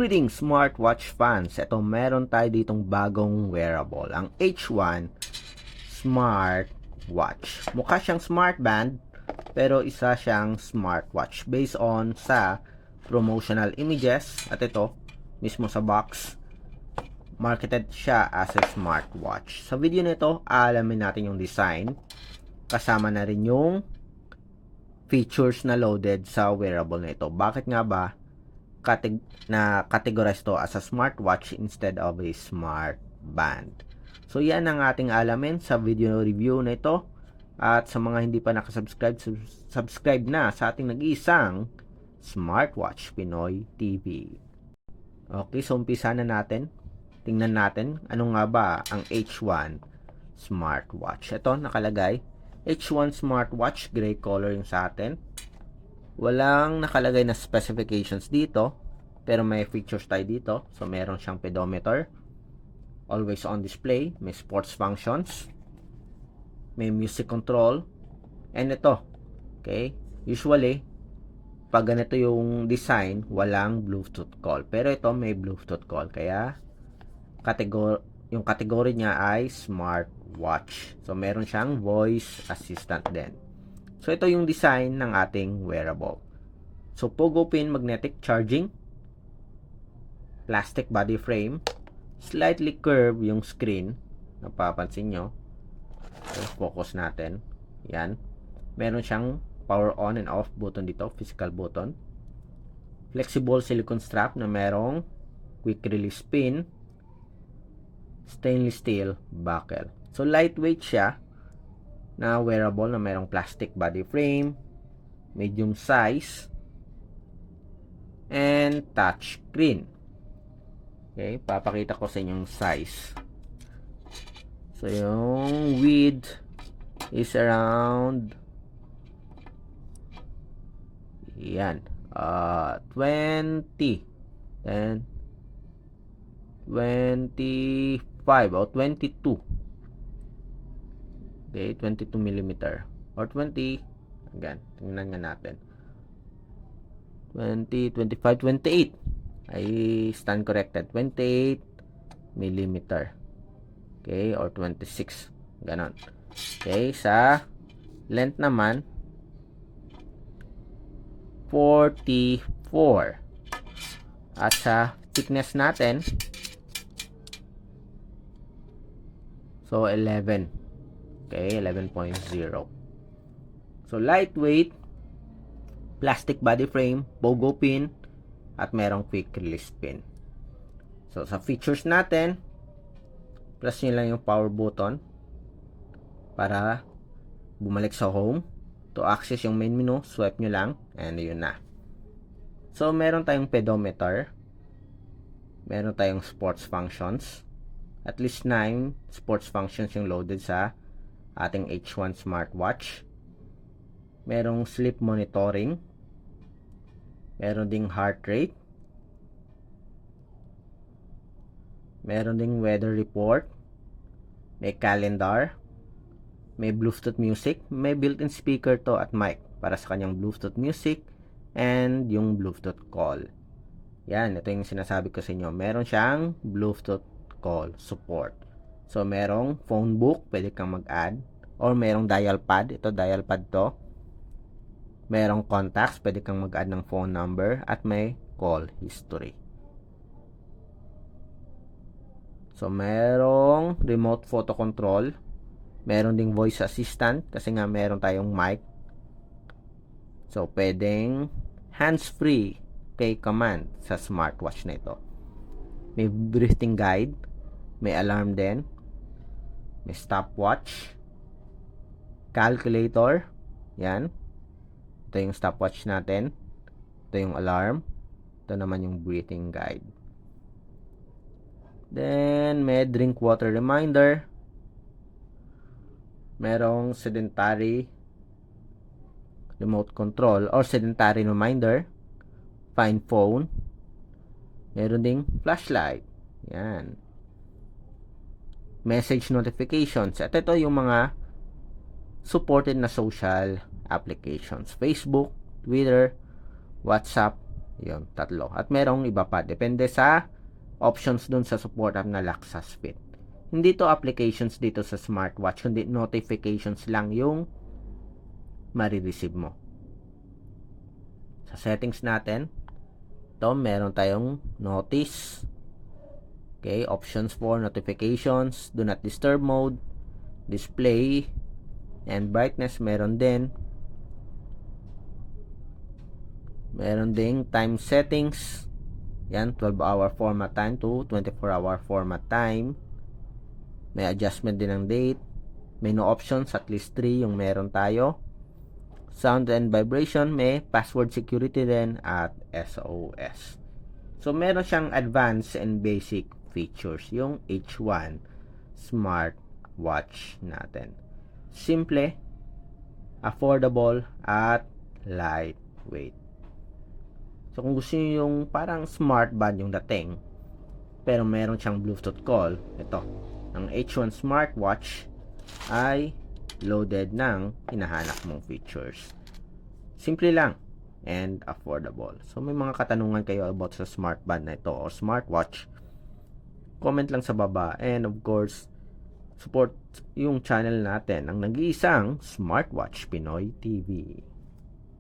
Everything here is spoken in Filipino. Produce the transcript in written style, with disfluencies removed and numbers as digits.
Greetings smartwatch fans! Ito meron tayo ditong bagong wearable, ang H1 smartwatch. Mukha siyang smart band pero isa siyang smartwatch based on sa promotional images at ito mismo sa box marketed siya as a smartwatch. Sa video nito, alamin natin yung design kasama na rin yung features na loaded sa wearable na ito. Bakit nga ba categorize to as a smartwatch instead of a smart band? So yan ang ating alamin sa video review na ito. At sa mga hindi pa nakasubscribe, subscribe na sa ating nag-iisang Smartwatch Pinoy TV. Okay, so umpisa na natin. Tingnan natin ano nga ba ang H1 smartwatch. Ito nakalagay H1 smartwatch, gray color yung sa atin. Walang nakalagay na specifications dito, pero may features tayo dito. So meron siyang pedometer, always on display, may sports functions, may music control, and ito. Okay, usually pag ganito yung design, walang Bluetooth call, pero ito may Bluetooth call, kaya yung category niya ay smartwatch. So meron siyang voice assistant din. So, ito yung design ng ating wearable. So, pogo pin magnetic charging, plastic body frame, slightly curved yung screen. Napapansin nyo. Okay, focus natin. Yan. Meron siyang power on and off button dito, physical button. Flexible silicone strap na merong quick release pin, stainless steel buckle. So, lightweight siya na wearable na merong plastic body frame, medium size, and touch screen. Okay, papakita ko sa inyong size. So, yung width is around 20 and 25 or 22. Okay, 22 mm or 20, again, tingnan nga natin. 20, 25, 28. I stand corrected. 28 mm. Okay, or 26. Ganon. Okay, sa length naman, 44. At sa thickness natin, so 11. Okay, 11.0. So, lightweight, plastic body frame, pogo pin, at merong quick release pin. So, sa features natin, press nyo lang yung power button para bumalik sa home. To access yung main menu, swipe nyo lang, and yun na. So, meron tayong pedometer, meron tayong sports functions, at least 9 sports functions yung loaded sa ating H1 smartwatch. Merong sleep monitoring, meron ding heart rate, meron ding weather report, may calendar, may Bluetooth music, may built-in speaker to at mic para sa kanyang Bluetooth music and yung Bluetooth call. Yan, ito yung sinasabi ko sa inyo. Meron siyang Bluetooth call support. So, merong phone book, pwede kang mag-add. Or merong dial pad. Ito, dial pad to. Merong contacts, pwede kang mag-add ng phone number. At may call history. So, merong remote photo control. Meron ding voice assistant. Kasi nga, meron tayong mic. So, pwedeng hands-free kay command sa smartwatch na ito. May breathing guide. May alarm din. May stopwatch, calculator, yan. Ito yung stopwatch natin. Ito yung alarm. Ito naman yung breathing guide. Then, may drink water reminder. Merong sedentary remote control or sedentary reminder. Find phone. Meron ding flashlight. Yan. Message notifications. At ito yung mga supported na social applications. Facebook, Twitter, WhatsApp, Yun, tatlo. At merong iba pa. Depende sa options dun sa support app na Laxas Fit. Hindi to applications dito sa smartwatch, kundi notifications lang yung marireceive mo. Sa settings natin, ito, meron tayong notice. Okay, options for notifications, do not disturb mode, display, and brightness. Meron din. Meron ding time settings. Yan, 12-hour format time to 24-hour format time. May adjustment din ng date. Menu options, at least 3 yung meron tayo. Sound and vibration, may password security din at SOS. So, meron siyang advanced and basic features, yung H1 smartwatch natin. Simple, affordable, at lightweight. So, kung gusto nyo yung parang smart band yung dating, pero meron siyang Bluetooth call, ito, ang H1 smartwatch ay loaded ng hinahanap mong features. Simple lang and affordable. So, may mga katanungan kayo about sa smart band na ito o smartwatch, comment lang sa baba. And of course, support yung channel natin, ang nag-iisang Smartwatch Pinoy TV.